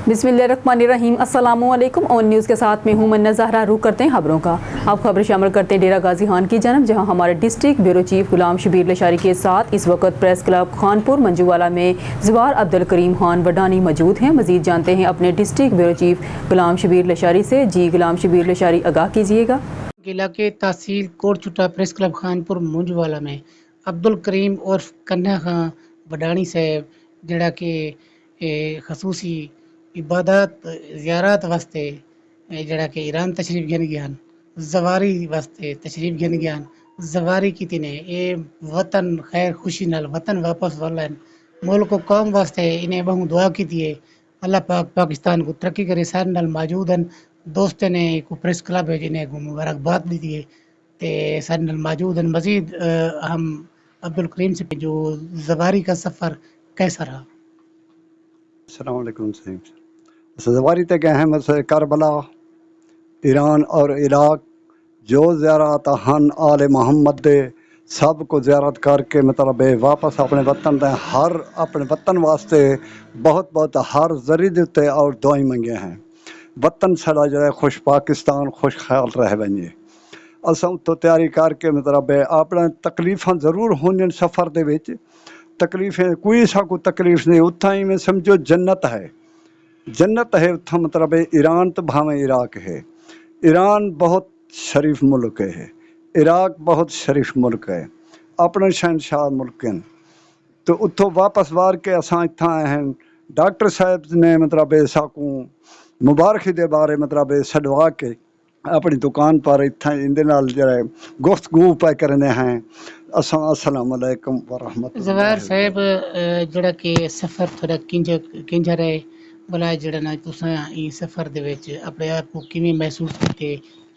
बिस्मिल्लाहिर्रहमानिर्रहीम। अस्सलामुअलैकुम। On news के साथ मैं हूं मन्ना ज़हरा। रुख करते हैं खबरों का। अब खबर शामिल करते हैं डेरा गाजी खान की जानब, जहां हमारे डिस्ट्रिक्ट ब्यूरो चीफ गुलाम शबीर लशारी के साथ इस वक्त प्रेस क्लब खानपुर मंजूवाला में ज़वार अब्दुल करीम खान वडानी मौजूद हैं। मज़ीद जानते हैं अपने डिस्ट्रिक्ट ब्यूरो चीफ गुलाम शबीर लशारी से। जी गुलाम शबीर लशारी, आगाह कीजिएगा। इलाके तहसील कोटचुटा प्रेस क्लब खानपुर मुंजवाला में अब्दुल करीम उर्फ कन्या खां वडानी साहब जड़ा कि खसूसी इबादत ज़ियारत वास्ते जड़ा कि ईरान तशरीफ गिन गयान, जवारी वास्ते तशरीफ गिन गयान, जवारी की ने ये वतन खैर खुशी नाल वतन वापस वालन मुल्क कौम वास्ते इन्हें बहु दुआ की दिए। अल्लाह पाक पाकिस्तान को तरक्की करे। सारे नाल मौजूद हैं दोस्त ने को प्रेस क्लब है जिन्हें को मुबारकबाद दी दिए ते सारे नाल मौजूद हैं। मजीद हम अब्दुल करीम से जो जवारी का सफ़र कैसा रहा। अस्सलाम वालेकुम साहब। जवारी तक गए हैं मसले करबला, ईरान और इराक जो ज़ियारत हन आले मोहम्मद दे सब को ज़ियारत करके मतलब वापस अपने वतन दे हर अपने वतन वास्ते बहुत बहुत हर जरी दे उत्ते और दुआई मंगे हैं। वतन साड़ा जो खुश पाकिस्तान खुश ख्याल रह बने। असां उत्तों तैयारी करके मतलब अपना तकलीफ़ां ज़रूर होंदियां सफ़र दे विच। तकलीफ़ें कोई सा को तकलीफ़ नहीं, उत्थां ही में समझो जन्नत है। जन्नत है उत्थां मतलब ईरान तो भावें इराक है। ईरान बहुत शरीफ मुल्क है, इराक बहुत शरीफ मुल्क है, अपने शहनशाह मुल्क हैं। तो उत्थों वापस वार के असां इत्थां आए हैं। डॉक्टर साहब ने मतलब साकू मुबारकी दे बारे मतलब छड़वा के अपनी दुकान पर इत्थां इंदे नाल जरा गुफ्तगू पे करने हैं। अस्सलाम वालेकुम व रहमतुल्लाह। जवार साहब जड़ा कि सफ़र थोड़ा किंजा रहे भला जड़ा ना तुसां ई सफ़र दे विच अपने आप को किवें महसूस कीते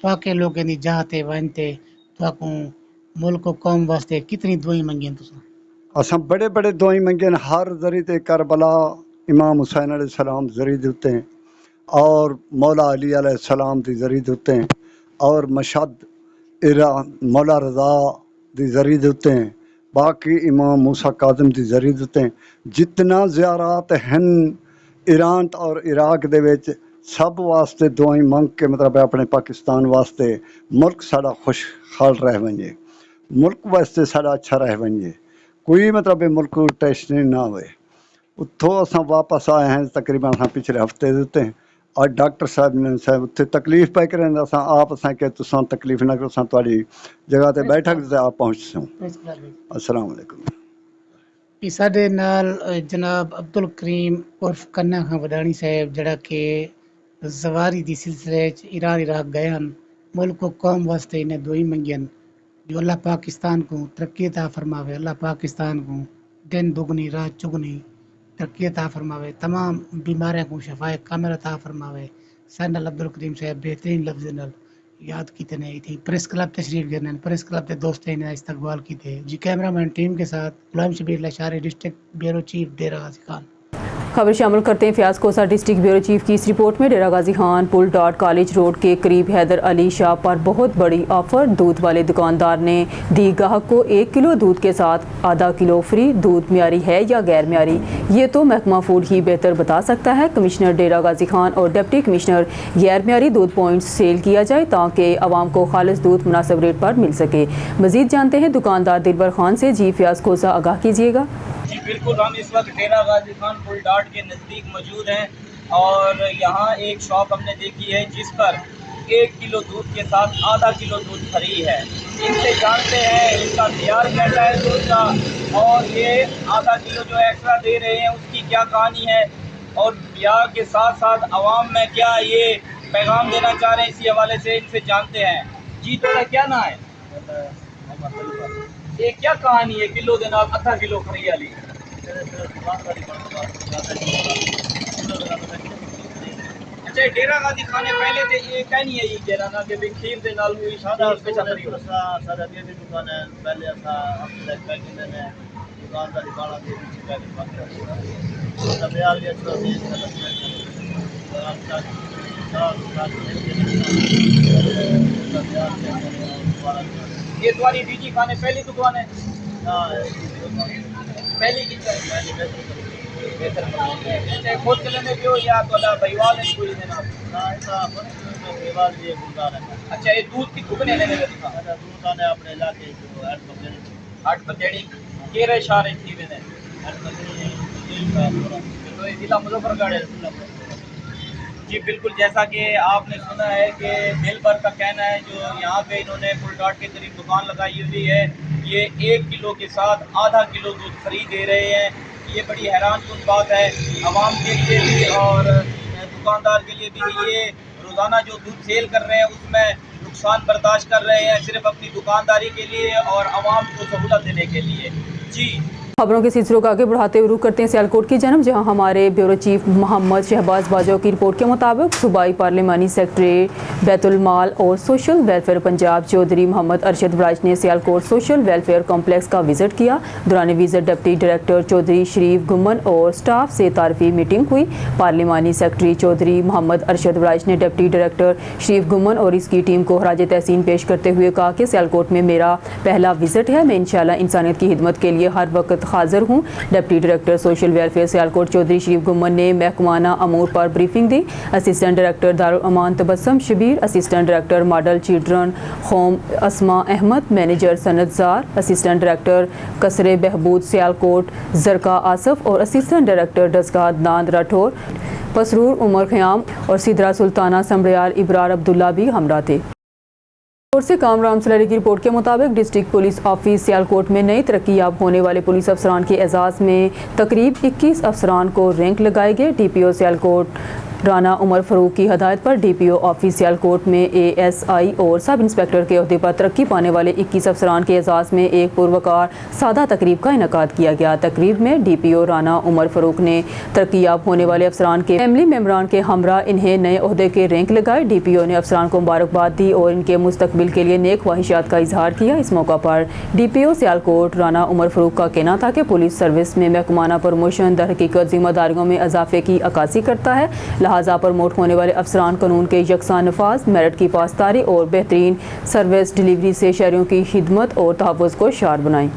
वाकई लोगों दी जाते वनते तुहाकू मुल्क कौम वास्ते कितनी दुआई मंगियां तुसां। असां बड़े बड़े दुआई मंगे हर जरी ते करबला इमाम हुसैन अलैहिस्सलाम जरी देते हैं और मौला अली अलैहिस्सलाम दी जरी देते हैं और मशहद ईरान मौला रज़ा दी जरी देते हैं। बाकी इमाम मूसा काज़िम दी जरी देते हैं। जितना ज़ियारात हैं ईरान और इराक दे विच सब वास्ते दुआई मंग के मतलब अपने पाकिस्तान वास्ते मुल्क साड़ा खुशहाल रह बने, मुल्क वास्ते साड़ा अच्छा रह बने, कोई मतलब मुल्क टेंशन ना होए। उत्थों असां वापस आए हैं तकरीबन असां पिछले हफ्ते देते हैं और डॉक्टर साहब ने साहब उत्थे तकलीफ पै करें असां आप असां के तुसां तकलीफ ना करो असां तुहाडी जगह ते बैठक ते आप पहुंच सऊं। अस्सलाम वालेकुम। साडे नाल जनाब अब्दुल करीम उर्फ कन्या खां वडानी साहब जड़ा कि जवारी दी सिलसिले च ईरान इराक गए हैं मुल्क कौम वास्ते इन्हें दुआई मंगियन जो अल्लाह पाकिस्तान को तरक्की अता फरमावे। अल्लाह पाकिस्तान को दिन दुगनी रात चुगनी तरक्की अता फरमावे, तमाम बीमारियों को शफाए कामिल अता फरमावे। सैनल अब्दुल करीम साहब बेहतरीन लफ्ज़ नाल याद कीते ने थी प्रेस क्लब तशरीफ गिरने प्रेस क्लब के दोस्त ने इस्तकबाल की थे। जी कैमरामैन टीम के साथ Ghulam Shabbir Lashari, district bureau chief Dera Ghazi Khan. खबर शामिल करते हैं फयाज कोसा डिस्ट्रिक्ट ब्यूरो चीफ की इस रिपोर्ट में। डेरा गाजी खान पुल डॉट कॉलेज रोड के करीब हैदर अली शाह पर बहुत बड़ी ऑफर। दूध वाले दुकानदार ने दी गाहक को 1 किलो दूध के साथ आधा किलो फ्री। दूध म्यारी है या गैर म्यारी, ये तो महकमा फूड ही बेहतर बता सकता है। कमिश्नर डेरा गाजी खान और डिप्टी कमिश्नर गैर म्यारी दूध पॉइंट्स सेल किया जाए ताकि आवाम को खालिस दूध मुनासिब रेट पर मिल सके। मजीद जानते हैं दुकानदार दिलबर खान से। जी फयाज कोसा, आगाह कीजिएगा। जी बिल्कुल, हम इस वक्त डेरा गाजी खान पुल डॉट के नज़दीक मौजूद हैं और यहाँ एक शॉप हमने देखी है जिस पर 1 किलो दूध के साथ आधा किलो दूध फ्री है। इनसे जानते हैं इसका तैयार कैसा है दूध का और ये आधा किलो जो एक्स्ट्रा दे रहे हैं उसकी क्या कहानी है और ब्याह के साथ साथ आवाम में क्या ये पैगाम देना चाह रहे हैं, इसी हवाले से इनसे जानते हैं। जी थोड़ा क्या ना है, ये क्या कहानी है किलो देना आधा किलो फ्री वाली। अच्छा डेरा गाजी खाने पहले ते ये कहनी है ये डेरा ना के खीर दे नाल कोई सादा स्पेशल फ्री हो सादा दी दुकान है पहले ऐसा अपने पैकिंग ने दुकान का दिखाना दे पीछे पैकिंग बात सब यार ये अच्छा ये तुम्हारी बीजी खाने पहली दुकान है? पहली की بہتر بنائیں خود کے لینے بھی ہو یا تو اللہ بھائیوال ہے کوئی دینا بھائیوال بھی گزار ہے. اچھا یہ دودھ کی کتنے لینے میں دکھا دودھ آنے اپنے علاقے جو 8 بتیڑی کیرے شارے تھی میں نے 8 بتیڑی تو یہ ضلع مظفر گڑھ ہے. جی بالکل جیسا کہ آپ نے سنا ہے کہ دل بھر کا کہنا ہے جو یہاں پہ انہوں نے پل ڈاٹ کے قریب دکان لگائی ہوئی ہے یہ 1 کلو کے ساتھ آدھا کلو دودھ فری دے رہے ہیں. یہ بڑی حیران کن بات ہے عوام کے لیے بھی اور دکاندار کے لیے بھی. یہ روزانہ جو دودھ سیل کر رہے ہیں اس میں نقصان برداشت کر رہے ہیں صرف اپنی دکانداری کے لیے اور عوام کو سہولت دینے کے لیے. جی خبروں کے سلسلوں کو آگے بڑھاتے ہوئے رخ کرتے ہیں سیالکوٹ کی جانب جہاں ہمارے بیورو چیف محمد شہباز باجوہ کی رپورٹ کے مطابق صوبائی پارلیمانی سیکرٹری بیت المال اور سوشل ویلفیئر پنجاب چودھری محمد ارشد وراج نے سیالکوٹ سوشل ویلفیئر کمپلیکس کا وزٹ کیا. دوران visit deputy director Chaudhry Sharif گمن اور سٹاف سے تعارفی میٹنگ ہوئی. پارلیمانی سیکرٹری چودھری محمد ارشد وراج نے ڈپٹی ڈائریکٹر شریف گمن اور اس کی ٹیم کو خراج تحسین پیش کرتے ہوئے کہا کہ سیالکوٹ میں میرا پہلا وزٹ ہے. میں انشاءاللہ انسانیت کی خدمت کے لیے ہر وقت حاضر ہوں. Deputy director social welfare Sialkot Chaudhry Sharif Gumman نے محکمانہ امور پر بریفنگ دی. Assistant director Dar-ul-Aman Tabassum Shabbir, assistant director model children home Asma Ahmed, manager سنت زار، اسسٹنٹ ڈائریکٹر قصر بہبود سیالکوٹ زرکا آصف اور اسسٹنٹ ڈائریکٹر دستگاہ عدنان راٹھور، پسرور عمر خیام اور سدرا سلطانہ سمبریال ابرار عبداللہ بھی ہمراہ تھے. سے کامران سلری کی رپورٹ کے مطابق ڈسٹرکٹ پولیس آفس سیالکوٹ میں نئی ترقی یاب ہونے والے پولیس افسران کے اعزاز میں تقریب 21 افسران کو رینک لگائے گئے. D P O Sialkot Rana Umar Farooq کی ہدایت پر D P O office Sialkot میں اے ایس آئی اور سب انسپکٹر کے عہدے پر ترقی پانے والے 21 افسران کے اعزاز میں ایک پروقار سادہ تقریب کا انعقاد کیا گیا. تقریب میں ڈی پی او رانا عمر فاروق نے ترقی یاب ہونے والے افسران کے فیملی ممبران کے ہمراہ انہیں نئے عہدے کے رینک لگائے. ڈی پی او نے افسران کو مبارکباد دی اور ان کے مستقبل کے لیے نیک خواہشات کا اظہار کیا. اس موقع پر D P O Sialkot Rana Umar فاروق کا کہنا تھا کہ پولیس سروس میں محکمانہ پروموشن در حقیقت ذمہ داریوں میں اضافے کی عکاسی کرتا ہے. لہٰذا پروموٹ ہونے والے افسران قانون کے یکساں نفاذ، میرٹ کی پاسداری اور بہترین سروس ڈیلیوری سے شہریوں کی خدمت اور تحفظ کو شعار بنائیں.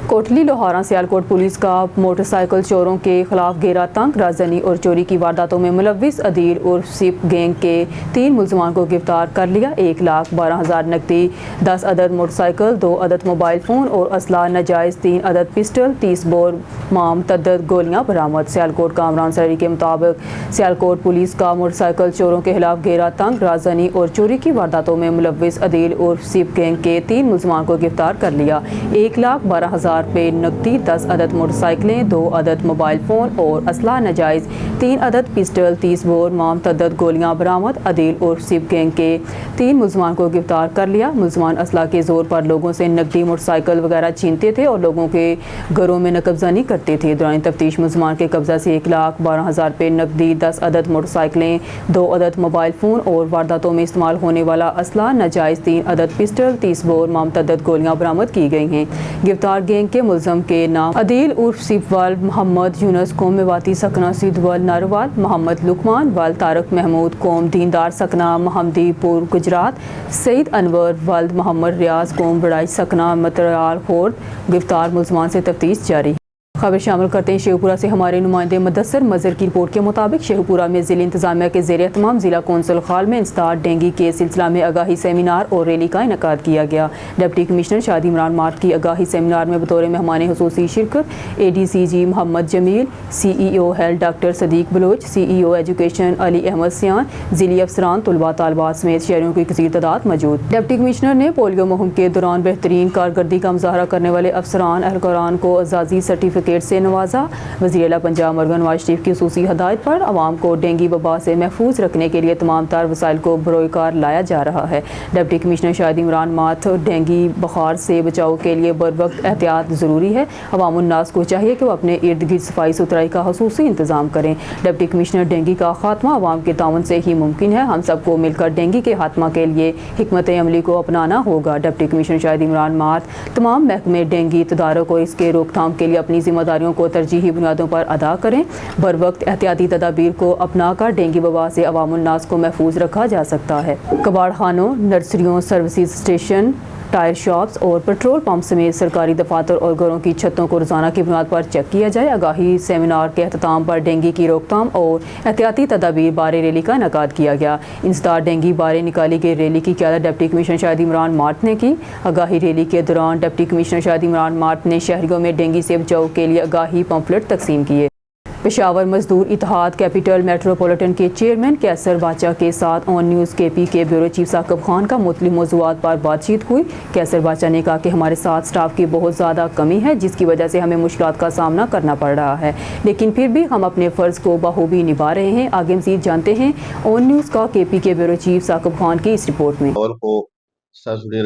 کوٹلی لوہارا سیالکوٹ پولیس کا موٹر سائیکل چوروں کے خلاف گھیرا تنگ. رازدانی اور چوری کی وارداتوں میں ملوث عدیل اور سپ گینگ کے 3 ملزمان کو گرفتار کر لیا. 1,12,000 نقدی، 10 عدد موٹر سائیکل، 2 عدد موبائل فون اور اسلحہ ناجائز 3 عدد پسٹل، 30 بور متعدد گولیاں برآمد. سیالکوٹ کامران سلری کے مطابق سیالکوٹ پولیس کا موٹر سائیکل چوروں کے خلاف گھیرا تنگ. رازدانی اور چوری کی وارداتوں میں ملوث عدیل اور سپ گینگ کے 3 ملزمان کو گرفتار کر لیا. 1,12,000 روپے نقدی، 10 عدد موٹر سائیکلیں، 2 عدد موبائل فون اور اسلحہ ناجائز 3 عدد پسٹل، 30 بور متعدد گولیاں برآمد. عدیل اور سپ گینگ کے 3 ملزمان کو گرفتار کر لیا. ملزمان اسلحہ کے زور پر لوگوں سے نقدی، موٹر سائیکل وغیرہ چھینتے تھے اور لوگوں کے گھروں میں نقب زنی کرتے تھے. دوران تفتیش ملزمان کے قبضہ سے 1,12,000 روپے نقدی، 10 عدد موٹر سائیکلیں، 2 عدد موبائل فون اور وارداتوں میں استعمال ہونے والا اسلحہ ناجائز 3 عدد پسٹل، 30 بور متعدد گولیاں برآمد کی گئی ہیں. گرفتار گینگ کے ملزم کے نام عدیل عرف سیپ وال محمد یونس قوم میواتی سکنہ سید وال ناروال، محمد لکمان وال طارق محمود قوم دیندار سکنہ محمدی پور گجرات، سعید انور والد محمد ریاض قوم بڑائی سکنہ مترال خورد. گرفتار ملزمان سے تفتیش جاری. خبر شامل کرتے ہیں شیخوپورہ سے ہمارے نمائندے مدثر مظہر کی رپورٹ کے مطابق شیخوپورہ میں ضلع انتظامیہ کے زیر اہتمام ضلع کونسل خال میں انسداد ڈینگی کے سلسلہ میں آگاہی سیمینار اور ریلی کا انعقاد کیا گیا. ڈپٹی کمشنر شادی عمران مارٹ کی آگاہی سیمینار میں بطور مہمان خصوصی شرکت اے ڈی سی جی محمد جمیل، سی ای او ہیلتھ ڈاکٹر صدیق بلوچ، سی ای او ایجوکیشن علی احمد سیان، ضلعی افسران، طلباء طالبات سمیت شہریوں کی کثیر تعداد موجود. ڈپٹی کمشنر نے پولیو مہم کے دوران بہترین کارکردگی کا مظاہرہ کرنے والے افسران اہلکاران کو اعزازی سرٹیفکیٹ سے نوازا. وزیر اعلیٰ پنجاب مرگن نواز شریف کی خصوصی ہدایت پر عوام کو ڈینگی وبا سے محفوظ رکھنے کے لیے تمام تر وسائل کو بروئے کار لایا جا رہا ہے. ڈپٹی کمشنر شادی عمران ماتھ ڈینگی بخار سے بچاؤ کے لیے بروقت احتیاط ضروری ہے. عوام الناس کو چاہیے کہ وہ اپنے ارد گرد صفائی ستھرائی کا خصوصی انتظام کریں. ڈپٹی کمشنر ڈینگی کا خاتمہ عوام کے تعاون سے ہی ممکن ہے. ہم سب کو مل کر ڈینگی کے خاتمہ کے لیے حکمت عملی کو اپنانا ہوگا. ڈپٹی کمشنر شادی عمران ماتھ تمام محکمے ڈینگی تدارک اور اس کے روک تھام کے لیے اپنی ذمہ داریوں کو ترجیحی بنیادوں پر ادا کریں. بروقت احتیاطی تدابیر کو اپنا کر ڈینگی وبا سے عوام الناس کو محفوظ رکھا جا سکتا ہے. کباڑ خانوں، نرسریوں، سروسز اسٹیشن، टायर शॉप्स और पेट्रोल पंप समेत सरकारी दफातर और घरों की छतों को रोजाना की बुनियाद पर चेक किया जाए। आगाही सेमिनार के अख्ताम पर डेंगू की रोकथाम और एहतियाती तदाबीर बारे रैली का इनेकाद किया गया। इंसदाद डेंगू बारे निकाली गई रैली की क़यादत डिप्टी कमिश्नर शाहिद इमरान मार्ट ने की। आगाही रैली के दौरान डिप्टी कमिश्नर शाहिद इमरान मार्ट ने शहरियों में डेंगू से बचाव के लिए आगाही पम्फलेट तकसीम किए। पेशावर मजदूर इत्तेहाद कैपिटल मेट्रोपॉलिटन के चेयरमैन कैसर बाचा के साथ ऑन न्यूज़ केपी के ब्यूरो चीफ साकिब खान का मुख्तलिफ मौज़ूआत पर बातचीत हुई। कैसर बाचा ने कहा कि हमारे साथ स्टाफ की बहुत ज़्यादा कमी है, जिसकी वजह से हमें मुश्किलात का सामना करना पड़ रहा है, लेकिन फिर भी हम अपने फ़र्ज़ को बखूबी निभा रहे हैं। आगे मज़ीद जानते हैं ऑन न्यूज़ का केपी के ब्यूरो चीफ साकिब खान की इस रिपोर्ट में।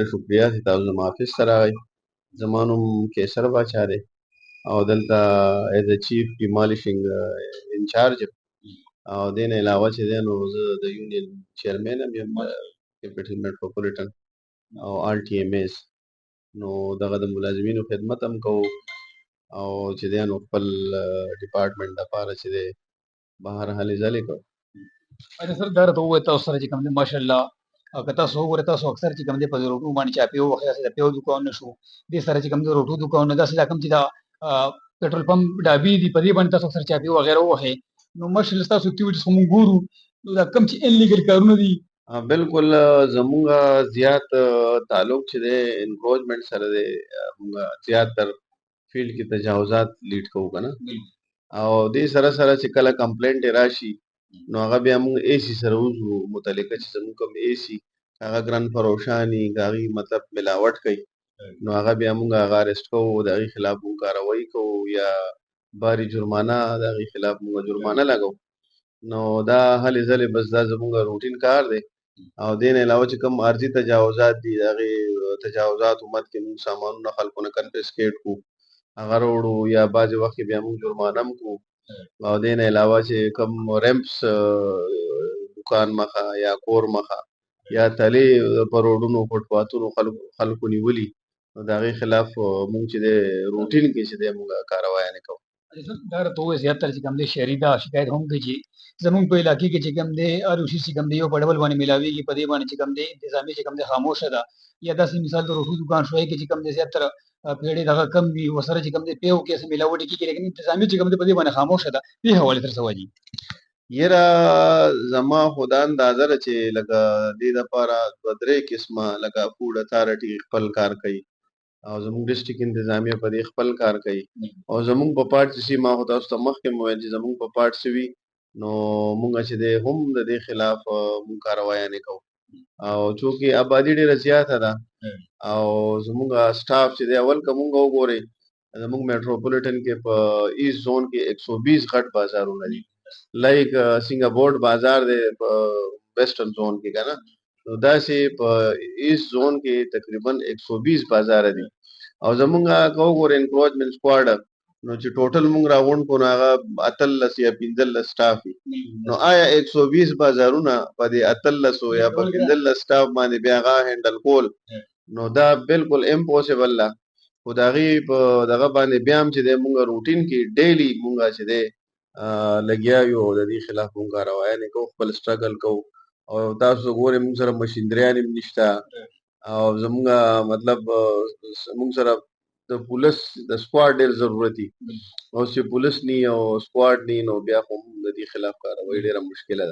शुक्रिया माफिस सराय जमानुम कैसर बाचा दे और दलता as a chief demolishing incharge और देने अलावा चीज़ें द यूनियन चेयरमैन हम कैपिटल मेट्रोपॉलिटन और RTMS नो दगा द मुलाजिमीन खिदमत हम को और चीज़ें नो पल डिपार्टमेंट दा पारा चीज़ें बाहर हाल जाले को अच्छा सर दर तो वो सर जी कम माशाल्लाह कता सो वो रहता सो अक्सर जी कम दे पद रोटू मानी चापियो वखया से पियो दुकान न शो दे सर जी कम दे रोटू दुकान न दस कम चिदा पेट्रोल पंप डाबी दी पदी बनता सो सर चापियो वगैरह वो है नो माशाल्लाह सो एक्टिविटी सो गुरु दा कम ची इलीगल कारून दी बिल्कुल जमुंगा ज़ियात ताल्लुक छे एनक्रोचमेंट सर दे ज़्यादातर फील्ड की तजावुजात लीड को ना और दे सरा सरा चिकला कंप्लेंट राशि नो आगा भी हम एसी सरूज मुतलिका ची जमुं कम एसी आगा ग्रान फरोशानी गागी मतलब मिलावट कई नो आगा भी हम आगा अरेस्ट को दागी खिलाफ कार्रवाई को या बारी जुर्माना दागी खिलाफ जुर्माना लगाओ नो दा हाल जले बस दा जमुंगा रूटीन कार दे और देने अलावा च कम आर्जी तजावुजात दी दागी तजावुजात उम्मत के मुंह सामान न खल को न कन्फिस्केट को अगर ओडो या बाज वक्त भी हम जुर्माना को और देने अलावा से कम रैंप्स दुकान मखा या कोर मखा या तले परोडनो फुटपाथनो खलको निवली दागे खिलाफ मुंग दे रूटीन के दे मुंग कार्रवाई ने को अच्छा सर दर तो वो ज्यादातर जी कम दे शहरी दा शिकायत हम के जी जमीन पे इलाके के जी कम दे और उसी सी कम दे यो बड़बल वाने मिलावी की पदे वाने जी कम दे इंतजामी जी कम दे खामोश है या दस मिसाल तो रोटू दुकान शोए के जी कम दे ज्यादातर पेड़े दगा कम भी वो सर जी कम दे पेव के से मिलावट की लेकिन इंतजामी जी कम दे पदे वाने खामोश है ये हवाले सर सवाजी येरा जमा खुदान दाजर चे लगा दे द पारा बदरे किस्मा लगा फूड अथॉरिटी खपल कार कई और जमुंग डिस्ट्रिक्ट इंतजामिया पर खपल कार कई और जमुंग पपाट सी मा होता उस तमख के मोबाइल जमुंग पपाट से भी नो मुंगा चे दे हम दे खिलाफ मुंग कार्रवाई ने को और चूंकि आबादी डेरा ज्यादा था और जमुंगा स्टाफ चे दे अवल कमुंगा गोरे जमुंग मेट्रोपॉलिटन के ईस्ट जोन के 120 घट बाजार होना लाइक सिंगापुर बाजार दे वेस्टर्न जोन के का ना तो दा से इस जोन के तकरीबन 120 बाजार है और जमुंगा को गोर एनक्रोचमेंट स्क्वाड नो ची टोटल मुंग राउंड को नागा अतल्लस या पिंजल स्टाफ नो आया 120 बाजारू ना पदे अतल्लस हो या पिंजल स्टाफ माने बेगा हैंडल कोल नो दा बिल्कुल इम्पॉसिबल ला खुदागी दगा बाने ब्याम चे दे मुंगा रूटीन की डेली मुंगा चे दे लगिया यो दी खिलाफ मुंगा रवाया ने को खपल स्ट्रगल को और तासो गोरे मुंग सरा मशीनरिया ने निश्ता और जमुंगा मतलब मुंग सरा तो पुलिस द स्क्वाड डेर जरूरती और से पुलिस नहीं और स्क्वाड नहीं नो बिया हम दी खिलाफ कार्रवाई डेरा मुश्किल है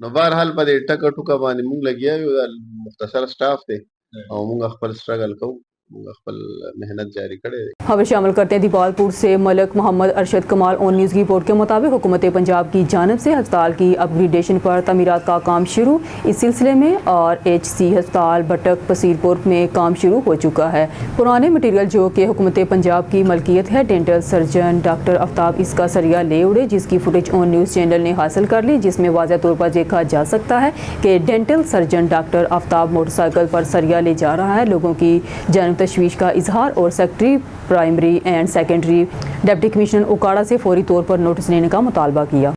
नो बहरहाल पदे टका टुका बाने मुंग लगिया यो मुख्तसर स्टाफ थे और मुंग खपल स्ट्रगल को मेहनत जारी करे। खबर शामिल करते हैं दीपालपुर से मलक मोहम्मद अरशद कमाल ऑन न्यूज़ की रिपोर्ट के मुताबिक हुकूमत पंजाब की जानिब से अस्पताल की अपग्रेडेशन पर तमीरात का काम शुरू इस सिलसिले में RHC अस्पताल भटक पसीरपुर में काम शुरू हो चुका है। पुराने मटीरियल जो कि हुकूमत पंजाब की मलकियत है डेंटल सर्जन डॉक्टर आफ्ताब इसका सरिया ले उड़े, जिसकी फुटेज ऑन न्यूज़ चैनल ने हासिल कर ली, जिसमें वाज़ह तौर पर देखा जा सकता है कि dental surgeon doctor Aftab motorcycle पर सरिया ले जा रहा है। लोगों की जानिब तशवीश का इजहार और secretary primary and secondary deputy commissioner उकाड़ा से फौरी तौर पर नोटिस लेने का मुतालबा किया।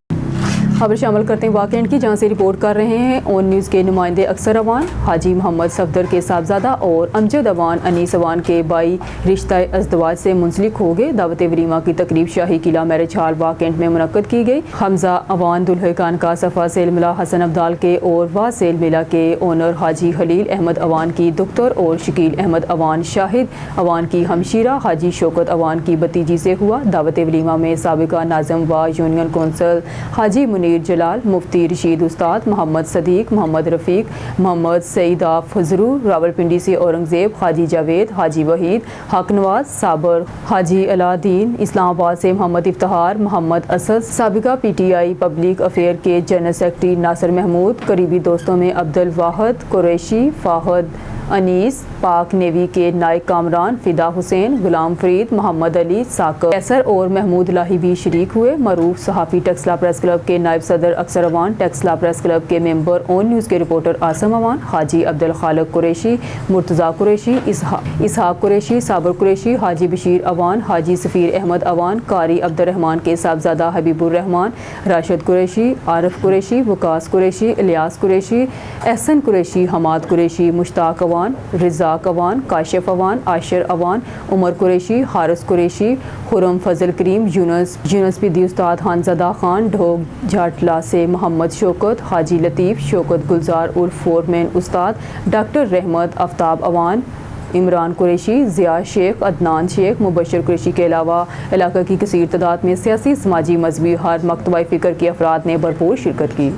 खबर शामिल करते हैं वाक़ की, जहां से रिपोर्ट कर रहे हैं ऑन न्यूज़ के नुमाइंदे अक्सर अवान। हाजी मोहम्मद सफदर के साहबजादा और अमजद अवान अनीस अवान के बाई रिश्ता अज़दवाज से मुंसलिक हो गए। दावत वलीमा की तकरीब शाही किला मैरिज हॉल वाक़ में मुनक्कद की गई। हमजा अवान दुल्हे खान का सफ़ा सेल मिला हसन अब्दाल के और वाह सेल मिला के ओनर हाजी खलील अहमद अवान की दुख्तर और शकील अहमद अवान शाहिद अवान की हमशीरा हाजी शौकत अवान की भतीजी से हुआ। दावत वलीमा में साबिका नाज़म व union council Haji Munir Jalal, Mufti Rashid Ustad, Mohammad Sadiq, Mohammad Rafiq, Mohammad Saeed of Fajru, Rawalpindi से औरंगज़ेब, हाजी जावेद, हाजी वहीद, हक नवाज, साबर, हाजी अलादीन, इस्लामाबाद से मोहम्मद इफ्तिहार, मोहम्मद असद, साबिका PTI पब्लिक अफेयर के जनरल सेक्रेटरी नासिर महमूद, करीबी दोस्तों में अब्दुल वाहिद कुरैशी, फाहद अनीस, पाक नेवी के नायक कामरान, फिदा हुसैन, गुलाम फरीद, मोहम्मद अली, साकर, कैसर और महमूद लाही भी शरीक हुए। मरूफ सहाफ़ी टक्सला प्रेस क्लब के नायब सदर अक्सर अवान, टक्सला प्रेस क्लब के मेंबर ऑन न्यूज़ के रिपोर्टर आसम अवान, हाजी अब्दुल खालिक कुरैशी, मुर्तज़ा कुरैशी, इसहाक कुरैशी, साबर कुरैशी, हाजी बशीर अवान, हाजी सफ़ीर अहमद अवान, कारी अब्दुर्रहमान के साहबजादा हबीबुर्रहमान, राशिद कुरैशी, आरिफ कुरैशी, वकास कुरैशी, इलियास कुरैशी, एहसन कुरैशी, हमाद कुरैशी, मुश्ताक अवान, रिज़ाक अवान, काशिफ अवान, आशिर अवान, उमर कुरैशी, हारिस कुरैशी, खुरम फजल करीम, यूनुस बिदी उस्ताद हानज़दा खान, ढोक झाटला से मोहम्मद शौकत, हाजी लतीफ़, शौकत गुलजार उर्फ फोरमैन उस्ताद, डॉक्टर रहमत, आफ्ताब अवान, इमरान कुरैशी, ज़िया शेख, अदनान शेख, मुबशर कुरैशी के अलावा इलाका की कसीर तादाद में सियासी, समाजी, मजहबी हर मकतबा फ़िक्र के अफराद ने भरपूर शिरकत की।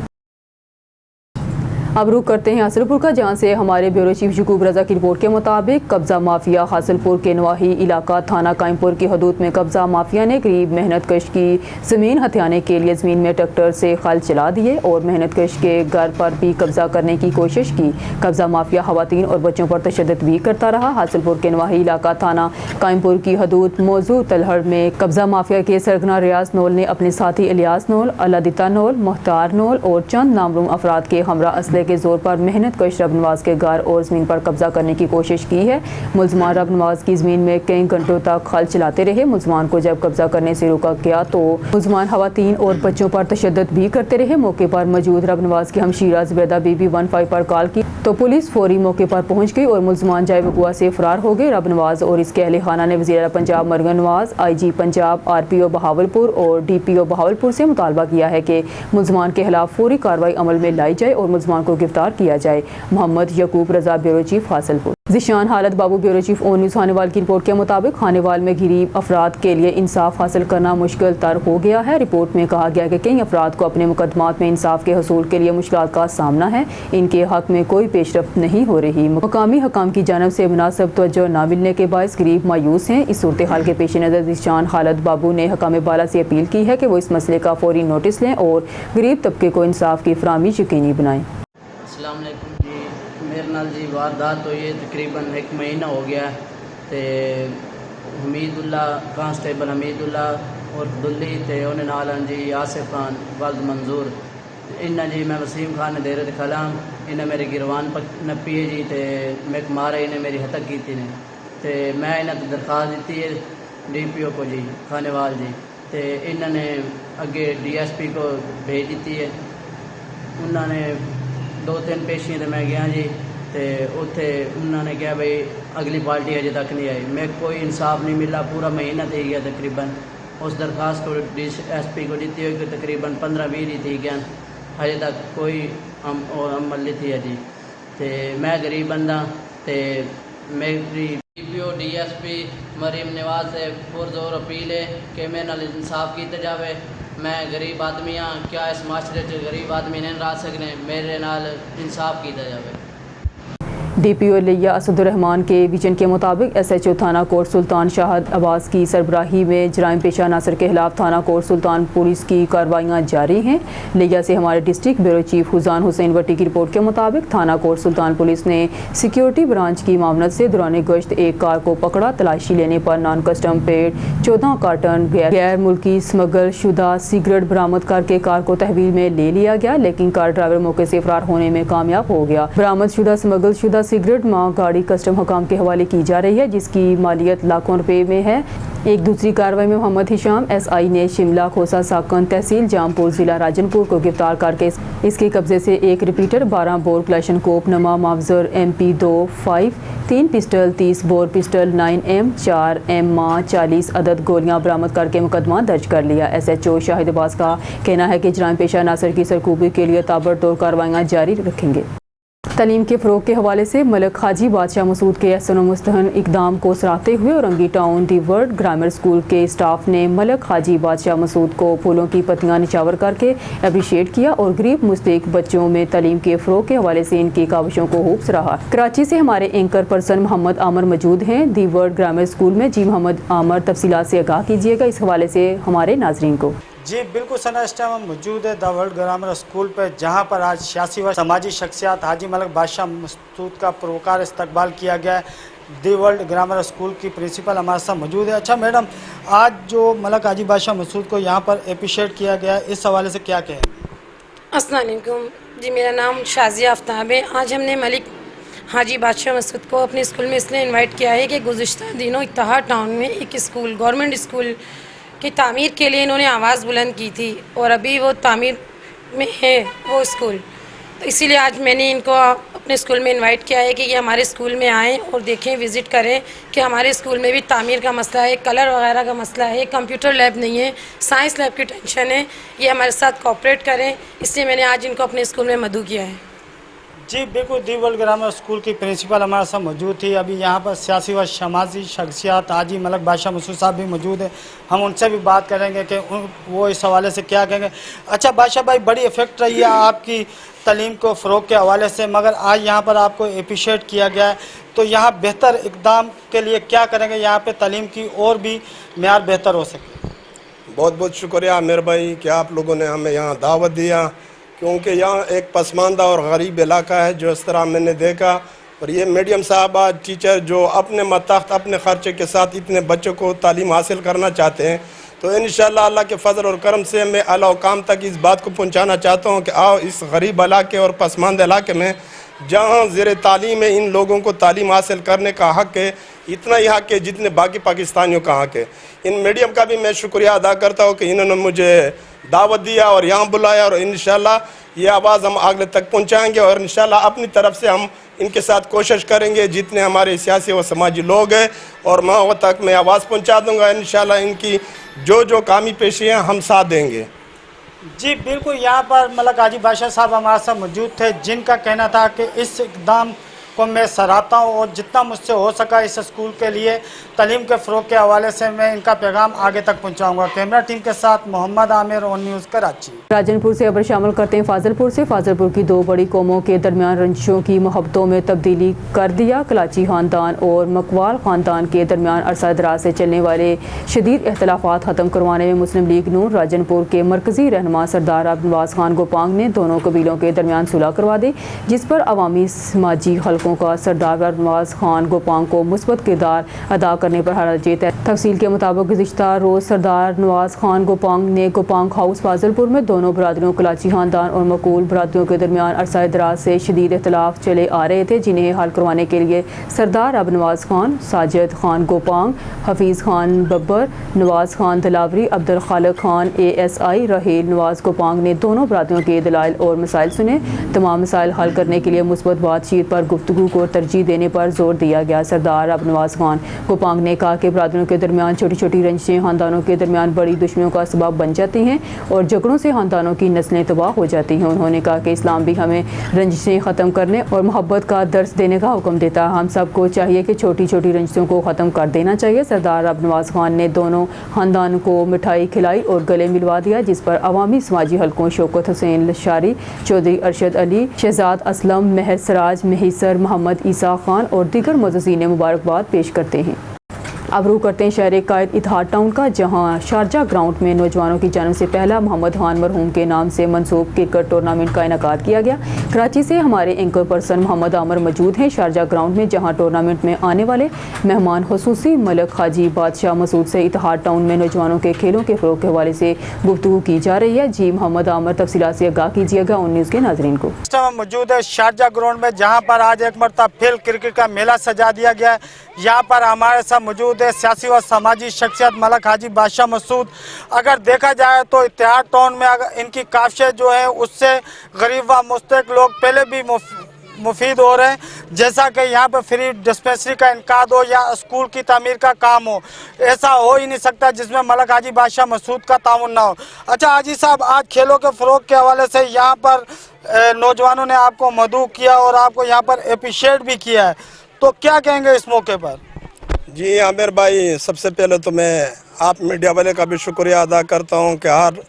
अब रुख करते हैं हासिलपुर का, जहां से हमारे ब्यूरो चीफ यकूब रजा की रिपोर्ट के मुताबिक कब्ज़ा माफिया हासिलपुर के नवाही इलाका थाना कायमपुर की हदूद में कब्ज़ा माफिया ने करीब मेहनत कश की ज़मीन हथियाने के लिए ज़मीन में ट्रैक्टर से खल चला दिए और मेहनत कश के घर पर भी कब्ज़ा करने की कोशिश की। कब्ज़ा माफिया ख़वातीन और बच्चों पर तशद्दुद भी करता रहा। हासिलपुर के नवाही इलाका थाना कायमपुर की हदूद मौजू तलहड़ में कब्ज़ा माफिया के सरगना रियाज नोल ने अपने साथी इलियास नोल, अलादिता नोल, मुख्तार नोल और चंद नामरूम अफराद के हमरा असले के जोर पर मेहनत कश रब नवाज के घर और ज़मीन पर कब्जा करने की कोशिश की है। मुलजमान रब नवाज की ज़मीन में कई घंटों तक खल चलाते रहे। मुलजमान को जब कब्जा करने से रोका गया तो मुलजमान खवातीन और बच्चों पर तशद्दुद भी करते रहे। मौके पर मौजूद रब नवाज की हमशीरा ज़ुबैदा बीबी 15 पर कॉल की तो पुलिस फौरी मौके पर पहुँच गई और मुलजमान जाए वकुआ से फरार हो गए। रब नवाज और इसके अहले खाना ने वज़ीर पंजाब मरगन नवाज, IG पंजाब, RPO बहावलपुर और DPO बहावलपुर से मुतालबा किया है कि मुलजमान के खिलाफ फौरी कार्रवाई अमल में लाई जाए और मुलजमान को गिरफ्तार किया जाए। Muhammad Yaqub Raza, bureau chief Hasilpur. ज़िशान हालत Babu, bureau chief on news Khanewal की रिपोर्ट के मुताबिक खानेवाल में गरीब अफराद के लिए इंसाफ हासिल करना मुश्किल तर हो गया है। रिपोर्ट में कहा गया कि कई अफराद को अपने मुकदमात में इंसाफ के हसूल के लिए मुश्किलात का सामना है। इनके हक में कोई पेशरफ्त नहीं हो रही। मकामी हकाम की जानब से मुनासिब तवज्जो न मिलने के बायस गरीब मायूस हैं। इस सूरत हाल के पेश नज़र ज़िशान हालत बाबू ने हकाम बाला से अपील की है कि वो इस मसले का फौरी नोटिस लें और गरीब तबके को इंसाफ की फराहमी यकीनी बनाएं। अस्सलाम वालेकुम जी, मेरे नाल जी वारदात हुई है तकरीबन 1 महीना हो गया ते हमीदुल्ला कांस्टेबल हमीदुल्ला और दुल्ली ते उन्हें नाल जी आसिफ खान वल्द मंजूर इन्ना जी मैं वसीम खान देर खलाम इन्हें मेरी गिरवान नपी है जी ते मैं मारे इन्हें मेरी हतक की थी ने ते मैं इन्हें दरख्वास्त दी है DPO को जी खानेवाल जी ते इन्होंने अगे DSP को भेज दी है। उन्होंने 2-3 पेशियां तो मैं गया जी तो उत्थे उन्होंने कहा भाई अगली पार्टी अजे तक नहीं आई। मैं कोई इंसाफ नहीं मिला, पूरा महीना थी गया तकरीबन। उस दरख्वास्त को DSP को दी हुई कि तकरीबन 15-20 ही थी गया, अजे तक कोई अमल नहीं थी जी। तो मैं गरीब बंदा तो मेरी DPO DSP मरीम नवाज से पुरजोर अपील है कि मेरे नाल इंसाफ किया जाए। मैं गरीब आदमी हाँ, क्या इस माशरे च गरीब आदमी नहीं रह सकने, मेरे नाल इंसाफ किया जाए। DPO लिया असदुर्रहमान के विजन के मुताबिक SHO थाना कोट सुल्तान शाहद अब्बास की सरबराही में जराइम पेशा नासर के खिलाफ थाना कोट सुल्तान पुलिस की कार्रवाइयाँ जारी हैं। लिया से हमारे district bureau chief Hussain Hussain वटी की रिपोर्ट के मुताबिक थाना कोट सुल्तान पुलिस ने सिक्योरिटी ब्रांच की मामलत से दौरान गश्त एक कार को पकड़ा। तलाशी लेने पर नॉन कस्टम पेड 14 कार्टन गैर मुल्की स्मगल शुदा सिगरेट बरामद करके कार को तहवील में ले लिया गया, लेकिन कार ड्राइवर मौके से फरार होने में कामयाब हो गया। बरामद शुदा स्मगल शुदा सिगरेट मां गाड़ी कस्टम हुकाम के हवाले की जा रही है, जिसकी मालियत लाखों रुपए में है। एक दूसरी कार्रवाई में मोहम्मद हिशाम SI ने शिमला खोसा साकन तहसील जामपुर ज़िला राजनपुर को गिरफ्तार करके इसके कब्जे से एक रिपीटर, 12 बोर क्लैशनकोप नमा मावजर MP2-5, 3 pistol, 30 bore pistol, 9M, 4M मां 40 अदद गोलियां बरामद करके मुकदमा दर्ज कर लिया। SHO शाहिद अब्बास का कहना है कि जराइम पेशा नासर की सरकूबी के लिए ताबड़तोड़ कार्रवाइयाँ जारी रखेंगे। तालीम के फ़रोग के हवाले से मलिक हाजी बादशाह मसूद के एहसन मुस्तहन इकदाम को सराहते हुए Orangi town the world grammar school के स्टाफ ने मलिक हाजी बादशाह मसूद को फूलों की पत्तियां निछावर करके अप्रिशिएट किया और गरीब मुस्तहिक बच्चों में तालीम के फ़रोग के हवाले से इनकी काविशों को खूब सराहा। कराची से हमारे एंकर पर्सन मोहम्मद आमर मौजूद हैं दी वर्ल्ड ग्रामर स्कूल में। जी मोहम्मद आमर, तफसीलात से आगाह कीजिएगा इस हवाले से हमारे नाजरीन को। जी बिल्कुल सना, इस टाइम हम मौजूद है द वर्ल्ड ग्रामर स्कूल पर, जहां पर आज सियासी व समाजी शख्सियत हाजी मलिक बादशाह मसूद का पुरवकार इस्तकबाल किया गया है। द वर्ल्ड ग्रामर स्कूल की प्रिंसिपल हमारे साथ मौजूद है। अच्छा मैडम, आज जो मलिक हाजी बादशाह मसूद को यहां पर अप्रिशिएट किया गया है, इस हवाले से क्या कहें? अस्सलाम वालेकुम जी, मेरा नाम शाजिया आफ्ताब है। आज हमने मलिक हाजी बादशाह मसूद को अपने स्कूल में इसलिए इन्वाइट किया है कि गुज़िश्ता दिनों इत्तेहाद टाउन में एक स्कूल, गवर्नमेंट स्कूल की तामीर के लिए इन्होंने आवाज़ बुलंद की थी और अभी वो तामीर में है वो स्कूल, तो इसीलिए आज मैंने इनको अपने स्कूल में इनवाइट किया है कि ये हमारे स्कूल में आएँ और देखें, विज़िट करें कि हमारे स्कूल में भी तामीर का मसला है, कलर वगैरह का मसला है, कंप्यूटर लैब नहीं है, साइंस लैब की टेंशन है, ये हमारे साथ कोऑपरेट करें। इसलिए मैंने आज इनको अपने स्कूल में मदऊ किया है। जी बिल्कुल, दी वर्ल्ड ग्रामर स्कूल की प्रिंसिपल हमारे साथ मौजूद थी। अभी यहाँ पर सियासी व समाजी शख्सियत हाजी मलिक बादशाह मसूद साहब भी मौजूद है, हम उनसे भी बात करेंगे कि वो इस हवाले से क्या कहेंगे। अच्छा बादशाह भाई, बड़ी इफ़ेक्ट रही है आपकी तालीम को फ़रोग के हवाले से, मगर आज यहाँ पर आपको अप्रिशिएट किया गया है, तो यहाँ बेहतर इक़दाम के लिए क्या करेंगे, यहाँ पर तालीम की और भी मेयार बेहतर हो सके? बहुत बहुत शुक्रिया मेरे भाई कि आप लोगों ने हमें यहाँ दावत दिया, क्योंकि यहाँ एक पसमानदा और गरीब इलाका है जो इस तरह मैंने देखा। और ये मीडियम साहबा टीचर जो अपने मतख्त अपने ख़र्चे के साथ इतने बच्चों को तालीम हासिल करना चाहते हैं, तो इंशाअल्लाह अल्लाह के फजल और करम से मैं आला हुकाम तक इस बात को पहुँचाना चाहता हूँ कि आओ इस गरीब इलाके और पसमानदा इलाके में जहाँ ज़ेर तालीम है, इन लोगों को तालीम हासिल करने का हक़ है, इतना ही हक़ है जितने बाकी पाकिस्तानियों का हक़ है। इन मीडियम का भी मैं शुक्रिया अदा करता हूँ कि इन्होंने मुझे दावत दिया और यहाँ बुलाया, और इंशाल्लाह ये आवाज़ हम आगे तक पहुँचाएँगे और इंशाल्लाह अपनी तरफ से हम इनके साथ कोशिश करेंगे, जितने हमारे सियासी व समाजी लोग हैं और मैं वहाँ तक मैं आवाज़ पहुँचा दूँगा। इंशाल्लाह इनकी जो कामी पेशी हैं हम साथ देंगे। जी बिल्कुल, यहाँ पर मलिक हाजी बादशाह साहब हमारे साथ मौजूद थे, जिनका कहना था कि इस इक़दाम को मैं सराहता हूँ और जितना मुझसे हो सका इस स्कूल के लिए तालीम के फ़रोग के हवाले से मैं इनका पैगाम आगे तक पहुँचाऊँगा। कैमरा टीम के साथ मोहम्मद आमिर, ऑन न्यूज़ कराची। राजनपुर से खबर शामिल करते हैं फाजिलपुर से। फाजिलपुर की दो बड़ी कौमों के दरमियान रंजिशों की मोहब्बतों में तब्दीली कर दिया। कलाची ख़ानदान और मकवाल ख़ानदान के दरमियान अरसा दराज से चलने वाले शदीद इख्तलाफात ख़त्म करवाने में मुस्लिम लीग नून राजनपुर के मरकज़ी रहनुमा सरदार अब्दुल नवाज़ खान गोपांग ने दोनों कबीलों के दरमियान सुलह करवा दी, जिस पर अवामी समाजी हलकों का सरदार अब्दुल नवाज़ खान गोपांग को मुस्बत किरदार अदा करने पर हराजीत है। तफसील के मुताबिक गुज़िश्ता रोज़ सरदार नवाज़ खान गोपांग ने गोपांग हाउस फाजिलपुर में दोनों बरादरियों कलाची ख़ानदान और मकूल बरादरियों के दरमियान अरसा दराज से शदीद इख्तलाफ चले आ रहे थे, जिन्हें हल करवाने के लिए सरदार अब्दुल नवाज़ खान, साजिद खान गोपांग, हफीज़ खान बब्बर, नवाज़ खान दलावरी, अब्दुल खालिक खान ASI, रहेल नवाज़ गोपांग ने दोनों बरादरियों के दलाइल और मसाइल सुने। तमाम मसाइल हल करने के लिए मुस्बत बातचीत पर गुफ्तगू को तरजीह देने पर जोर दिया गया। सरदार अब्दुल नवाज़ खान गोपांग ने कहा कि बरादरियों के दरमियान छोटी छोटी रंजिशें ख़ानदानों के दरमियान बड़ी दुश्मनियों का सबब बन जाती हैं और झगड़ों से ख़ानदानों की नस्लें तबाह हो जाती हैं। उन्होंने कहा कि इस्लाम भी हमें रंजिशें ख़त्म करने और मोहब्बत का दर्स देने का हुक्म देता है। हम सबको चाहिए कि छोटी छोटी रंजिशों को ख़त्म कर देना चाहिए। सरदार अब्दुल नवाज़ खान ने दोनों ख़ानदान को मिठाई खिलाई और गले मिलवा दिया, जिस पर अवामी समाजी हलकों शौकत हुसैन लशारी, चौधरी अरशद अली, शहजाद असलम, महर सराज, महिसर, मोहम्मद ईसा खान और दीगर मुअज़्ज़िज़ीन ने मुबारकबाद पेश करते हैं। अब रुख करते हैं शहर कायद इतिहाद टाउन का, जहां शारजा ग्राउंड में नौजवानों की जानिब से पहला मोहम्मद खान मरहूम के नाम से मंसूब क्रिकेट टूर्नामेंट का इनेकाद किया गया। कराची से हमारे एंकर पर्सन मोहम्मद आमर मौजूद हैं शारजा ग्राउंड में, जहां टूर्नामेंट में आने वाले मेहमान खुसूसी मलिक हाजी बादशाह मसूद से इतिहाद टाउन में नौजवानों के खेलों के फ़रोग़ के हवाले से गुफ्तगू की जा रही है। जी मोहम्मद आमर, तफसीलात से आगाह कीजिएगा उन न्यूज़ के नाज़रीन को। मौजूद है शारजा ग्राउंड में, जहाँ पर आज एक मरतबा फिर क्रिकेट का मेला सजा दिया गया है। यहाँ पर हमारे साथ मौजूद है सियासी व समाजी शख्सियत मलिक हाजी बादशाह मसूद। अगर देखा जाए तो इतिहाद टाउन में अगर इनकी काफ़िश जो है उससे गरीब व मुस्तहिक लोग पहले भी मुफीद हो रहे हैं, जैसा कि यहाँ पर फ्री डिस्पेंसरी का इनकाद हो या स्कूल की तामीर का काम हो। ऐसा हो ही नहीं सकता जिसमें मलिक हाजी बादशाह मसूद का ताउन ना हो। अच्छा हाजी साहब, आज खेलों के फ़रोग़ के हवाले से यहाँ पर नौजवानों ने आपको मदऊ किया और आपको यहाँ पर अप्रिशिएट भी किया है, तो क्या कहेंगे इस मौके पर? जी आमिर भाई, सबसे पहले तो मैं आप मीडिया वाले का भी शुक्रिया अदा करता हूँ कि हर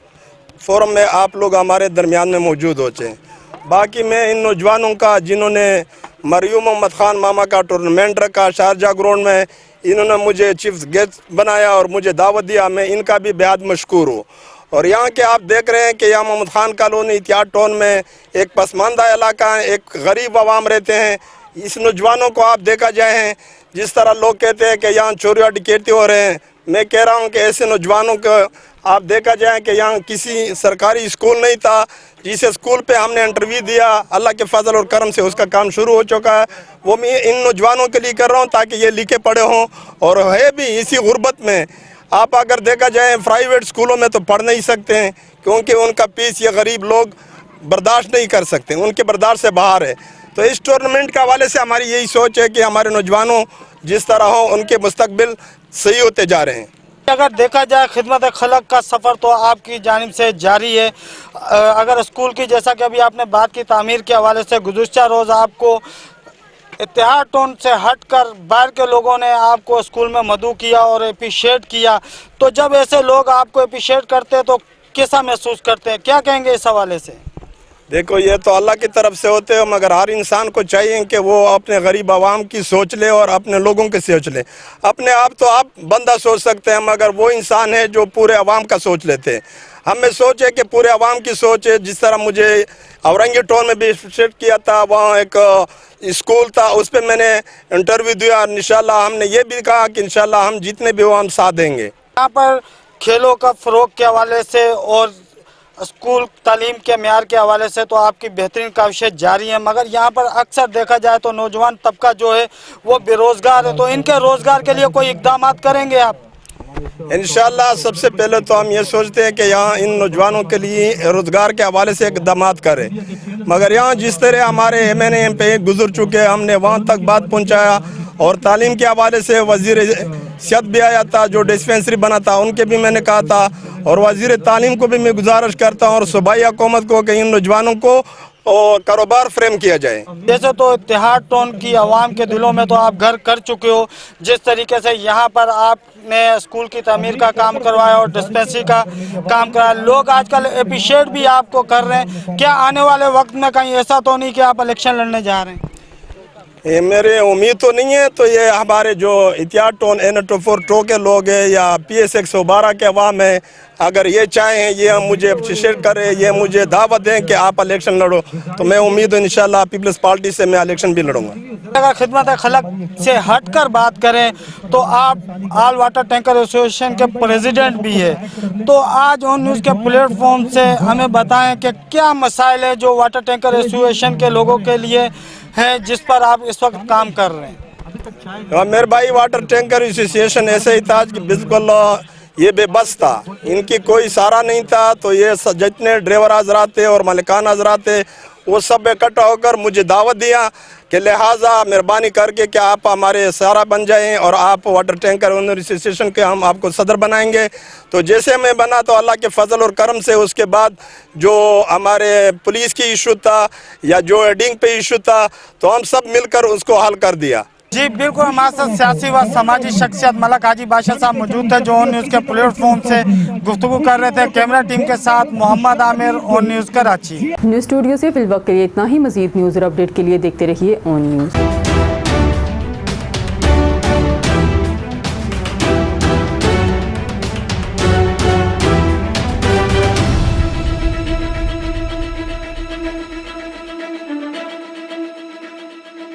फोरम में आप लोग हमारे दरमियान में मौजूद होते हैं। बाकी मैं इन नौजवानों का जिन्होंने मरियम मोहम्मद खान मामा का टूर्नामेंट रखा शारजा ग्राउंड में, इन्होंने मुझे चीफ गेस्ट बनाया और मुझे दावत दिया, मैं इनका भी बेहद मशकूर हूँ। और यहाँ के आप देख रहे हैं कि यहाँ मोहम्मद खान कॉलोनी इतिहाद टाउन में एक पसमानदा इलाका है, एक गरीब आवाम रहते हैं। इस नौजवानों को आप देखा जाए हैं, जिस तरह लोग कहते हैं कि यहाँ चोरी डकैती हो रहे हैं, मैं कह रहा हूँ कि ऐसे नौजवानों को आप देखा जाए कि यहाँ किसी सरकारी स्कूल नहीं था, जिस स्कूल पे हमने इंटरव्यू दिया, अल्लाह के फजल और करम से उसका काम शुरू हो चुका है। वो मैं इन नौजवानों के लिए कर रहा हूँ ताकि ये लिखे पढ़े हों, और है भी इसी गुर्बत में। आप अगर देखा जाए प्राइवेट स्कूलों में तो पढ़ नहीं सकते हैं, क्योंकि उनका फीस ये गरीब लोग बर्दाश्त नहीं कर सकते, उनके बर्दाश्त से बाहर है। तो इस टूर्नामेंट के हवाले से हमारी यही सोच है कि हमारे नौजवानों जिस तरह हो उनके मुस्तकबिल सही होते जा रहे हैं। अगर देखा जाए खिदमत खलक का सफ़र तो आपकी जानिब से जारी है। अगर स्कूल की, जैसा कि अभी आपने बात की तामीर के हवाले से, गुज़िश्ता रोज़ आपको इतिहाद टाउन से हटकर बाहर के लोगों ने आपको स्कूल में मदऊ किया और अप्रिशिएट किया, तो जब ऐसे लोग आपको अप्रिशिएट करते हैं तो कैसा महसूस करते हैं, क्या कहेंगे इस हवाले से? देखो, ये तो अल्लाह की तरफ से होते हो, मगर हर इंसान को चाहिए कि वो अपने गरीब आवाम की सोच ले और अपने लोगों की सोच ले। अपने आप तो आप बंदा सोच सकते हैं, मगर वो इंसान है जो पूरे आवाम का सोच लेते हैं। हमें सोच है कि पूरे आवाम की सोच है। जिस तरह मुझे औरंगी टाउन में भी विजिट किया था, वहाँ एक स्कूल था, उस पर मैंने इंटरव्यू दिया। इंशाल्लाह हमने ये भी कहा कि इंशाल्लाह हम जितने भी हो हम साथ देंगे। यहाँ पर खेलों का फ़रोग़ के हवाले से और स्कूल तालीम के म्यार के हवाले से तो आपकी बेहतरीन काविशें जारी हैं, मगर यहाँ पर अक्सर देखा जाए तो नौजवान तबका जो है वो बेरोज़गार है, तो इनके रोज़गार के लिए कोई इक़दाम करेंगे आप? इंशाल्लाह सबसे पहले तो हम ये सोचते हैं कि यहाँ इन नौजवानों के लिए रोज़गार के हवाले से इक़दाम करें, मगर यहाँ जिस तरह हमारे MNA MP गुजर चुके हैं, हमने वहाँ तक बात पहुँचाया। और तालीम के हवाले से वज़ीर सियाहत भी आया था, जो डिस्पेंसरी बना था, उनके भी मैंने कहा था। और वज़ीर तालीम को भी मैं गुजारिश करता हूँ और सूबाई हुकूमत को कि इन नौजवानों को कारोबार फ्रेम किया जाए। जैसे तो इतिहाद टाउन की आवाम के दिलों में तो आप घर कर चुके हो, जिस तरीके से यहाँ पर आपने स्कूल की तामीर का काम करवाया और डिस्पेंसरी का काम कराया, लोग आजकल अप्रिशिएट भी आपको कर रहे हैं। क्या आने वाले वक्त में कहीं ऐसा तो नहीं कि आप इलेक्शन लड़ने जा रहे हैं? ये मेरे उम्मीद तो नहीं है। तो ये हमारे जो इतिहाद टाउन N24 के लोग हैं या PS 112 के अवाम है, अगर ये चाहें, ये मुझे अप्रिशिएट करें, ये मुझे दावत दें कि आप इलेक्शन लड़ो, तो मैं उम्मीद हूँ इंशाल्लाह पीपल्स पार्टी से मैं इलेक्शन भी लड़ूंगा। अगर खिदमत खलक से हटकर बात करें तो आप ऑल वाटर टैंकर एसोसिएशन के प्रेसिडेंट भी है, तो आज ऑन न्यूज़ के प्लेटफॉर्म से हमें बताएं कि क्या मसाइल है जो वाटर टैंकर एसोसिएशन के लोगों के लिए है, जिस पर आप इस वक्त काम कर रहे हैं? मेरे भाई, वाटर टैंकर एसोसिएशन ऐसे ही था कि बिल्कुल ये बेबस था, इनकी कोई सहारा नहीं था। तो ये जितने ड्राइवर हजरात थे और मालिकान हजरात थे, वो सब इकट्ठा होकर मुझे दावत दिया कि लिहाजा मेहरबानी करके क्या आप हमारे सहारा बन जाएं और आप वाटर टैंकर ओनर एसोसिएशन के हम आपको सदर बनाएंगे। तो जैसे मैं बना तो अल्लाह के फजल और करम से उसके बाद जो हमारे पुलिस की इशू था या जो एडिंग पे इशू था, तो हम सब मिलकर उसको हल कर दिया। जी बिल्कुल, हमारे साथ सियासी व समाजी शख्सियत मलिक हाजी बादशाह साहब मौजूद थे, जो ऑन न्यूज़ के प्लेटफॉर्म से गुफ्तगू कर रहे थे। कैमरा टीम के साथ Mohammad Aamir, on news Karachi. News studio से फिलवक्त के लिए इतना ही। मज़ीद न्यूज़ और अपडेट के लिए देखते रहिए ऑन न्यूज़।